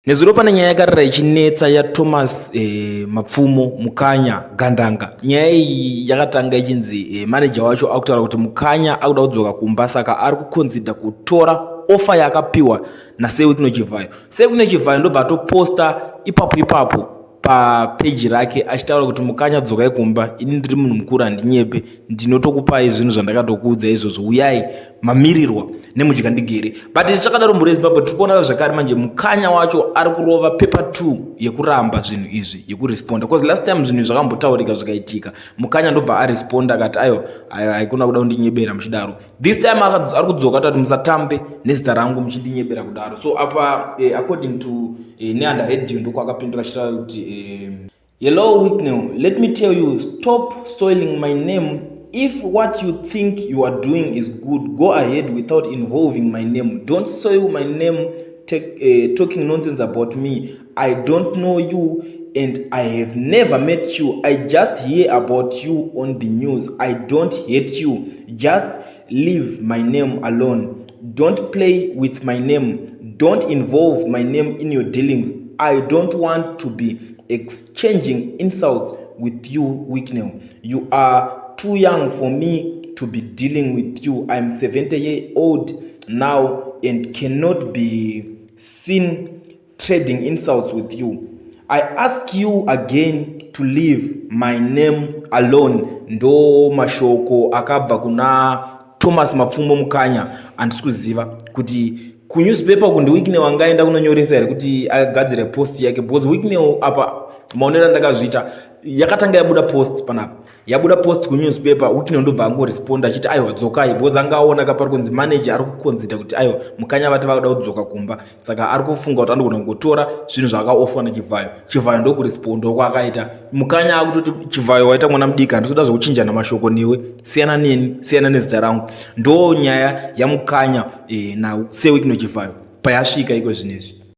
Nezuro pane nyaya yakarira ichinetsa yaThomas Mapfumo Mukanya Gandanga. Nyaya iyi yakatanga ichinzi manager wacho akutaura kuti Mukanya akuda kudzoka kumba, saka ari kukonzida kutora ofa yakapiwa naSewekinho Chivayo. Sewekinho Chivayo ndobva atoposta ipapo papage rake achitaura kuti Mukanya dzokai kumba, ini ndiri munhu mukuru handinyepe, ndinotokupai zvinhu zvandakatokuudza izvozvo, uyai mamirirwa nemudya ndigere. But chakadaro mhuri yeZimbabwe tiri kuona zvakare manje Mukanya wacho ari kurova paper 2 yekuramba zvinhu izvi, yekuresponda, because last time zvinhu zvakambotaurika zvakaitika Mukanya ndobva aresponda akati ayo haikuna kuda kundinyebera muchidaro. This time ari kudzoka kuti musatambe nezita rangu muchindinyebera kudaro. So apa according to Neanda Radio ndoko akapindura achitaura kuti hello Wicknell, let me tell you, stop spoiling my name. If what you think you are doing is good, go ahead without involving my name. Don't soil my name talking nonsense about me. I don't know you and I have never met you. I just hear about you on the news. I don't hate you. Just leave my name alone. Don't play with my name. Don't involve my name in your dealings. I don't want to be exchanging insults with you, Wicknell. You are too young for me to be dealing with you. I'm 70 years old now and cannot be seen trading insults with you. I ask you again to leave my name alone. Ndo mashoko akabva kuna Thomas Mapfumo Mukanya handisi kuziva kuti kunewspaper kundi Wicknell wangaenda kunonyoresa here kuti agadzire post yake, because Wicknell apa maonera ndakazviita yakatanga yabuda post panapa, yabuda post kunewspaper, Wicknell ndobva angoresponda achiti aiwa dzokai, because angaona kapari kunzi manager ari kukonzita kuti aiwa Mukanya vati vakuda kudzoka kumba, saka ari kufunga kuti anogona kungotora zvinhu zvakaofwa naChivayo. Chivayo ndokuresponda uko akaita Mukanya akutoti Chivayo waita mwana mudiki, handikuda zvokuchinjana mashoko newe, siyana neni, siyana nezita rangu. Ndo nyaya yaMukanya naSewekinho Chivayo payasvika iko zvinezvi.